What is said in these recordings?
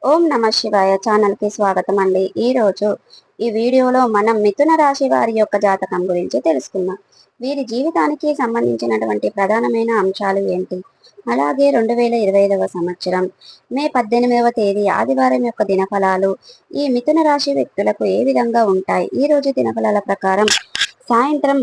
ఓం నమ శివాయ ఛానల్ కి స్వాగతం అండి. ఈ రోజు ఈ వీడియోలో మనం మిథున రాశి వారి యొక్క జాతకం గురించి తెలుసుకుందాం. వీరి జీవితానికి సంబంధించినటువంటి ప్రధానమైన అంశాలు ఏంటి, అలాగే 2025వ సంవత్సరం మే 18వ తేదీ ఆదివారం యొక్క దినఫలాలు ఈ మిథున రాశి వ్యక్తులకు ఏ విధంగా ఉంటాయి. ఈ రోజు దినఫలాల ప్రకారం సాయంత్రం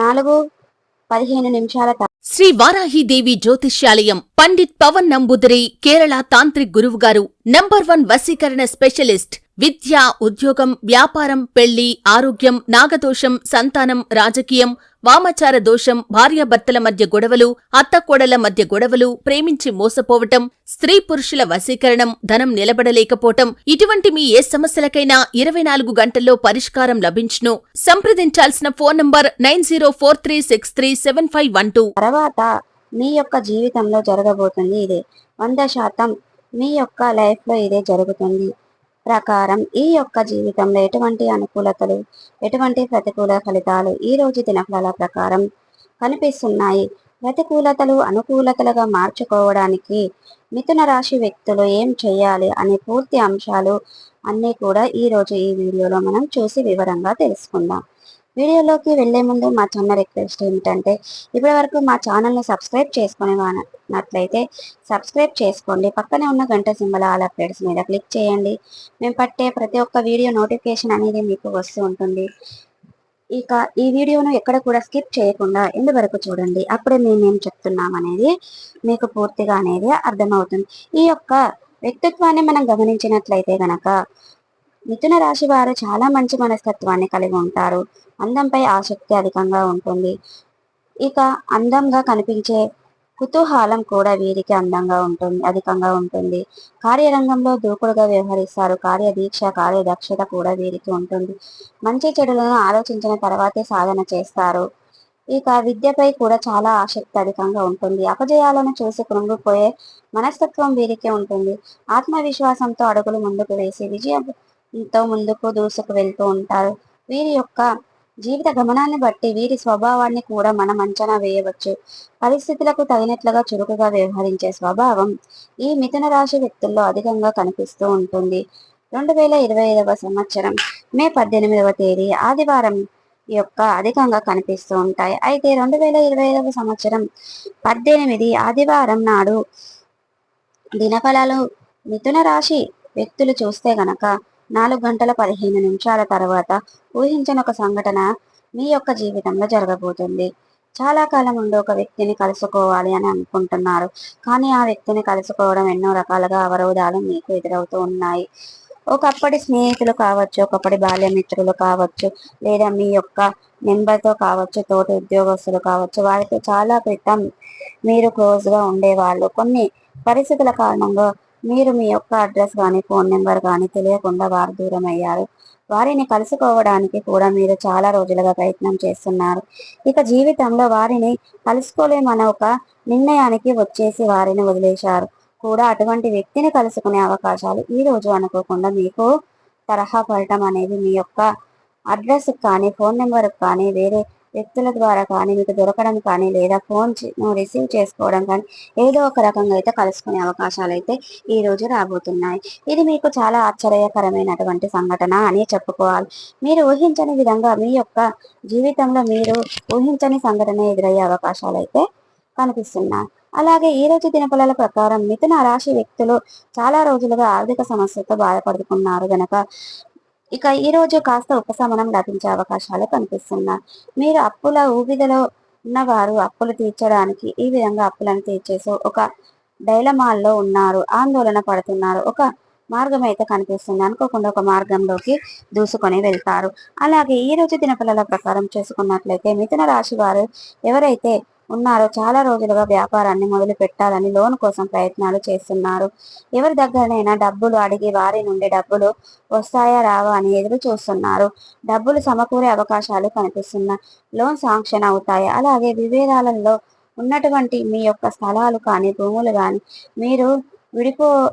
4:15 శ్రీ వారాహిదేవి జ్యోతిష్యాలయం పండిత్ పవన్ నంబూదరి కేరళ తాంత్రిక్ గురువు గారు నంబర్ 1 వశీకరణ స్పెషలిస్ట్. విద్య, ఉద్యోగం, వ్యాపారం, పెళ్లి, ఆరోగ్యం, నాగదోషం, సంతానం, రాజకీయం, వామాచార దోషం, భార్యాభర్తల మధ్య గొడవలు, అత్తకోడల మధ్య గొడవలు, ప్రేమించి మోసపోవటం, స్త్రీ పురుషుల వశీకరణం, ధనం నిలబడలేకపోవటం, ఇటువంటి మీ ఏ సమస్యలకైనా 24 గంటల్లో పరిష్కారం లభించును. సంప్రదించాల్సిన ఫోన్ నంబర్ 9043637512. తర్వాత మీ యొక్క జీవితంలో జరగబోతుంది ఇదే. 100% మీ యొక్క లైఫ్ లో ఇదే జరుగుతుంది. ప్రకారం ఈ యొక్క జీవితంలో ఎటువంటి అనుకూలతలు, ఎటువంటి ప్రతికూల ఫలితాలు ఈ రోజు దినఫలాల ప్రకారం కనిపిస్తున్నాయి. ప్రతికూలతలు అనుకూలతలుగా మార్చుకోవడానికి మిథున రాశి వ్యక్తులు ఏం చేయాలి అనే పూర్తి అంశాలు అన్నీ కూడా ఈ రోజు ఈ వీడియోలో మనం చూసి వివరంగా తెలుసుకుందాం. వీడియోలోకి వెళ్లే ముందు మా చిన్న రిక్వెస్ట్ ఏమిటంటే, ఇప్పటి వరకు మా ఛానల్ని సబ్స్క్రైబ్ చేసుకునేట్లయితే సబ్స్క్రైబ్ చేసుకోండి. పక్కనే ఉన్న గంట సింబల్ ఆల్ అప్డేట్స్ మీద క్లిక్ చేయండి. మేము పట్టే ప్రతి ఒక్క వీడియో నోటిఫికేషన్ అనేది మీకు వస్తూ ఉంటుంది. ఇక ఈ వీడియోను ఎక్కడ కూడా స్కిప్ చేయకుండా ఎండ్ వరకు చూడండి. అప్పుడే మేమేం చెప్తున్నాం అనేది మీకు పూర్తిగా అనేది అర్థమవుతుంది. ఈ యొక్క వ్యక్తిత్వాన్ని మనం గమనించినట్లయితే గనక మిథున రాశి వారు చాలా మంచి మనస్తత్వాన్ని కలిగి ఉంటారు. అందంపై ఆసక్తి అధికంగా ఉంటుంది. ఇక అందంగా కనిపించే కుతూహలం కూడా వీరికి అధికంగా ఉంటుంది. కార్యరంగంలో దూకుడుగా వ్యవహరిస్తారు. కార్యదీక్ష, కార్యదక్షత కూడా వీరికి ఉంటుంది. మంచి చెడులను ఆలోచించిన తర్వాతే సాధన చేస్తారు. ఇక విద్యపై కూడా చాలా ఆసక్తి అధికంగా ఉంటుంది. అపజయాలను చూసి కృంగిపోయే మనస్తత్వం వీరికి ఉంటుంది. ఆత్మవిశ్వాసంతో అడుగులు ముందుకు వేసి విజయంతో ముందుకు దూసుకు వెళ్తూ ఉంటారు. వీరి యొక్క జీవిత గమనాన్ని బట్టి వీరి స్వభావాన్ని కూడా మనం అంచనా వేయవచ్చు. పరిస్థితులకు తగినట్లుగా చురుకుగా వ్యవహరించే స్వభావం ఈ మిథున రాశి వ్యక్తుల్లో అధికంగా కనిపిస్తూ ఉంటుంది. 2025వ సంవత్సరం మే 18వ తేదీ ఆదివారం యొక్క అధికంగా కనిపిస్తూ ఉంటాయి. అయితే 2025వ సంవత్సరం 18 ఆదివారం నాడు దినఫలాలు మిథున రాశి వ్యక్తులు చూస్తే గనక 4:15 తర్వాత ఊహించని ఒక సంఘటన మీ యొక్క జీవితంలో జరగబోతుంది. చాలా కాలం నుండి ఒక వ్యక్తిని కలుసుకోవాలి అని అనుకుంటున్నారు, కానీ ఆ వ్యక్తిని కలుసుకోవడం ఎన్నో రకాలుగా అవరోధాలు మీకు ఎదురవుతూ ఉన్నాయి. ఒకప్పటి స్నేహితులు కావచ్చు, ఒకప్పటి బాల్యమిత్రులు కావచ్చు, లేదా మీ యొక్క నెంబర్తో కావచ్చు, తోటి ఉద్యోగస్తులు కావచ్చు, వారితో చాలా క్రితం మీరు క్లోజ్గా ఉండేవాళ్ళు. కొన్ని పరిస్థితుల కారణంగా మీరు మీ యొక్క అడ్రస్ కానీ ఫోన్ నెంబర్ కానీ తెలియకుండా వారు దూరం అయ్యారు. వారిని కలుసుకోవడానికి కూడా మీరు చాలా రోజులుగా ప్రయత్నం చేస్తున్నారు. ఇక జీవితంలో వారిని కలుసుకోలేమన్న ఒక నిర్ణయానికి వచ్చేసి వారిని వదిలేశారు కూడా. అటువంటి వ్యక్తిని కలుసుకునే అవకాశాలు ఈ రోజు అనుకోకుండా మీకు తరహా పడటం అనేది మీ యొక్క అడ్రస్ కానీ ఫోన్ నెంబర్ కానీ వేరే వ్యక్తుల ద్వారా కానీ మీకు దొరకడం కానీ, లేదా ఫోన్ రిసీవ్ చేసుకోవడం కానీ ఏదో ఒక రకంగా అయితే కలుసుకునే అవకాశాలు అయితే ఈ రోజు రాబోతున్నాయి. ఇది మీకు చాలా ఆశ్చర్యకరమైనటువంటి సంఘటన అని చెప్పుకోవాలి. మీరు ఊహించని విధంగా మీ యొక్క జీవితంలో మీరు ఊహించని సంఘటన ఎదురయ్యే అవకాశాలు అయితే కనిపిస్తున్నాయి. అలాగే ఈ రోజు దినఫలాల ప్రకారం మిథున రాశి వ్యక్తులు చాలా రోజులుగా ఆర్థిక సమస్యతో బాధపడుతున్నారు గనక ఇక ఈ రోజు కాస్త ఉపశమనం లభించే అవకాశాలు కనిపిస్తున్నాయి. మీరు అప్పుల ఊబిదలో ఉన్నవారు అప్పులు తీర్చడానికి ఈ విధంగా అప్పులను తీర్చేసి ఒక డైలమాల్లో ఉన్నారు, ఆందోళన పడుతున్నారు. ఒక మార్గం అయితే కనిపిస్తుంది. అనుకోకుండా ఒక మార్గంలోకి దూసుకొని వెళ్తారు. అలాగే ఈ రోజు దినఫలాల ప్రకారం చేసుకున్నట్లయితే మిథున రాశి వారు ఎవరైతే ఉన్నారో చాలా రోజులుగా వ్యాపారాన్ని మొదలు పెట్టాలని లోన్ కోసం ప్రయత్నాలు చేస్తున్నారు. ఎవరి దగ్గరనైనా డబ్బులు అడిగి వారి నుండి డబ్బులు వస్తాయా రావా అని ఎదురు చూస్తున్నారు. డబ్బులు సమకూరే అవకాశాలు కనిపిస్తున్నాయి. లోన్ శాంక్షన్ అవుతాయి. అలాగే విభేదాలలో ఉన్నటువంటి మీ యొక్క స్థలాలు కానీ భూములు కానీ మీరు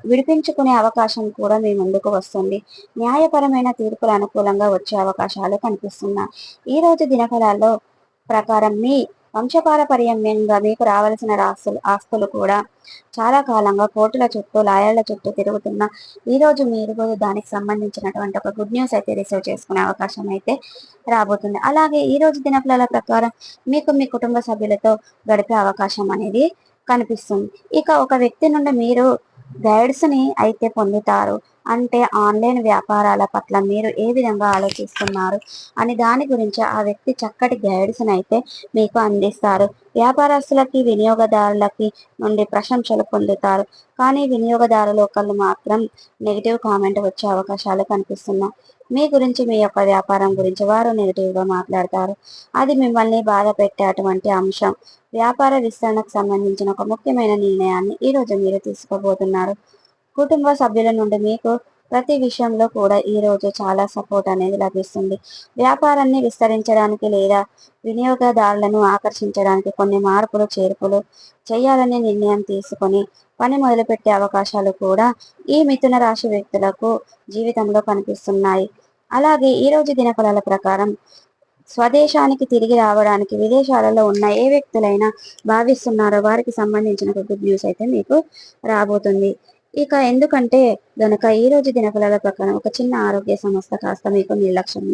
విడిపించుకునే అవకాశం కూడా మీ ముందుకు వస్తుంది. న్యాయపరమైన తీర్పులు అనుకూలంగా వచ్చే అవకాశాలు కనిపిస్తున్నాయి. ఈ రోజు దినఫలాల్లో ప్రకారం మీ వంశపారపర్యంగా మీకు రావాల్సిన ఆస్తులు కూడా చాలా కాలంగా కోర్టుల చుట్టూ లాయర్ల చుట్టూ తిరుగుతున్న ఈ రోజు మీరు దానికి సంబంధించినటువంటి ఒక గుడ్ న్యూస్ అయితే రిసీవ్ చేసుకునే అవకాశం అయితే రాబోతుంది. అలాగే ఈ రోజు దినఫలాల ప్రకారం మీకు మీ కుటుంబ సభ్యులతో గడిపే అవకాశం అనేది కనిపిస్తుంది. ఇక ఒక వ్యక్తి నుండి మీరు గైడ్స్ ని అయితే పొందుతారు. అంటే ఆన్లైన్ వ్యాపారాల పట్ల మీరు ఏ విధంగా ఆలోచిస్తున్నారు అని దాని గురించి ఆ వ్యక్తి చక్కటి గైడ్స్ అయితే మీకు అందిస్తారు. వ్యాపారస్తులకి వినియోగదారులకి నుండి ప్రశంసలు పొందుతారు. కానీ వినియోగదారులు ఒకళ్ళు మాత్రం నెగిటివ్ కామెంట్ వచ్చే అవకాశాలు కనిపిస్తున్నాయి. మీ గురించి మీ యొక్క వ్యాపారం గురించి వారు నెగిటివ్ గా మాట్లాడతారు. అది మిమ్మల్ని బాధ పెట్టేటువంటి అంశం. వ్యాపార విస్తరణకు సంబంధించిన ఒక ముఖ్యమైన నిర్ణయాన్ని ఈ రోజు మీరు తీసుకోబోతున్నారు. కుటుంబ సభ్యుల నుండి మీకు ప్రతి విషయంలో కూడా ఈ రోజు చాలా సపోర్ట్ అనేది లభిస్తుంది. వ్యాపారాన్ని విస్తరించడానికి లేదా వినియోగదారులను ఆకర్షించడానికి కొన్ని మార్పులు చేర్పులు చేయాలనే నిర్ణయం తీసుకొని పని మొదలుపెట్టే అవకాశాలు కూడా ఈ మిథున రాశి వ్యక్తులకు జీవితంలో కనిపిస్తున్నాయి. అలాగే ఈ రోజు దినఫలాల ప్రకారం స్వదేశానికి తిరిగి రావడానికి విదేశాలలో ఉన్న ఏ వ్యక్తులైనా భావిస్తున్నారో వారికి సంబంధించిన గుడ్ న్యూస్ అయితే మీకు రాబోతుంది. ఇక ఎందుకంటే గనక ఈ రోజు దినఫలాల ప్రకారం ఒక చిన్న ఆరోగ్య సమస్య కాస్త మీకు నిర్లక్ష్యం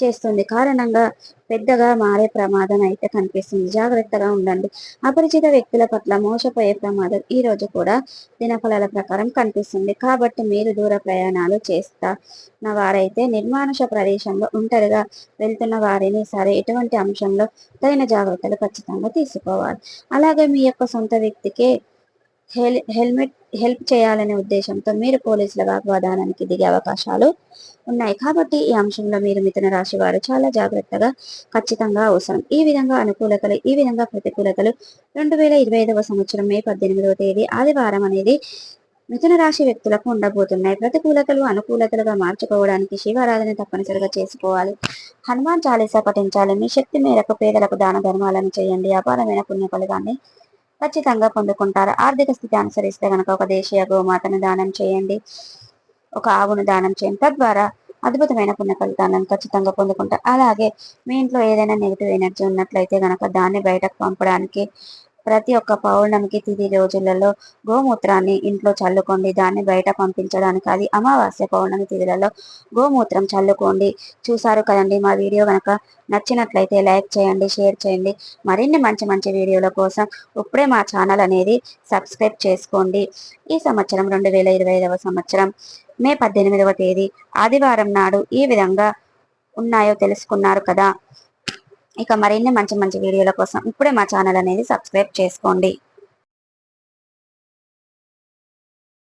చేస్తుంది కారణంగా పెద్దగా మారే ప్రమాదం అయితే కనిపిస్తుంది. జాగ్రత్తగా ఉండండి. అపరిచిత వ్యక్తుల పట్ల మోసపోయే ప్రమాదం ఈ రోజు కూడా దినఫలాల ప్రకారం కనిపిస్తుంది. కాబట్టి మీరు దూర ప్రయాణాలు చేస్తున్న వారైతే నిర్మానుష ప్రదేశంలో ఒంటరిగా వెళ్తున్న వారిని సరే ఎటువంటి అంశంలో తగిన జాగ్రత్తలు ఖచ్చితంగా తీసుకోవాలి. అలాగే మీ యొక్క సొంత వ్యక్తికే హెల్ప్ చేయాలనే ఉద్దేశంతో మీరు పోలీసుల వాగ్వాదానానికి దిగే అవకాశాలు ఉన్నాయి. కాబట్టి ఈ అంశంలో మీరు మిథున రాశి వారు చాలా జాగ్రత్తగా ఖచ్చితంగా అవసరం. ఈ విధంగా అనుకూలతలు ఈ విధంగా ప్రతికూలతలు 2025వ సంవత్సరం మే 18వ తేదీ ఆదివారం అనేది మిథున రాశి వ్యక్తులకు ఉండబోతున్నాయి. ప్రతికూలతలు అనుకూలతలుగా మార్చుకోవడానికి శివారాధన తప్పనిసరిగా చేసుకోవాలి. హనుమాన్ చాలీసా పఠించాలి. మీ శక్తి మేరకు పేదలకు దాన ధర్మాలను చేయండి. అపారమైన పుణ్య ఫలితాన్ని ఖచ్చితంగా పొందుకుంటారు. ఆర్థిక స్థితి అనుసరిస్తే కనుక ఒక దేశీయ గోమాతను దానం చేయండి, ఒక ఆవును దానం చేయండి. తద్వారా అద్భుతమైన పుణ్య ఫలితాలను ఖచ్చితంగా పొందుకుంటారు. అలాగే మీ ఇంట్లో ఏదైనా నెగిటివ్ ఎనర్జీ ఉన్నట్లయితే కనుక దాన్ని బయటకు పంపడానికి ప్రతి ఒక్క పౌర్ణమికి తిథి రోజులలో గోమూత్రాన్ని ఇంట్లో చల్లుకోండి. దాన్ని బయట పంపించడానికి అది అమావాస్య పౌర్ణమి తిథులలో గోమూత్రం చల్లుకోండి. చూసారు కదండి, మా వీడియో కనుక నచ్చినట్లయితే లైక్ చేయండి, షేర్ చేయండి. మరిన్ని మంచి మంచి వీడియోల కోసం ఇప్పుడే మా ఛానల్ అనేది సబ్స్క్రైబ్ చేసుకోండి. ఈ సంవత్సరం 2025వ సంవత్సరం మే 18వ తేదీ ఆదివారం నాడు ఈ విధంగా ఉన్నాయో తెలుసుకున్నారు కదా. ఇక మరిన్ని మంచి మంచి వీడియోల కోసం ఇప్పుడే మా ఛానల్ అనేది సబ్స్క్రైబ్ చేసుకోండి.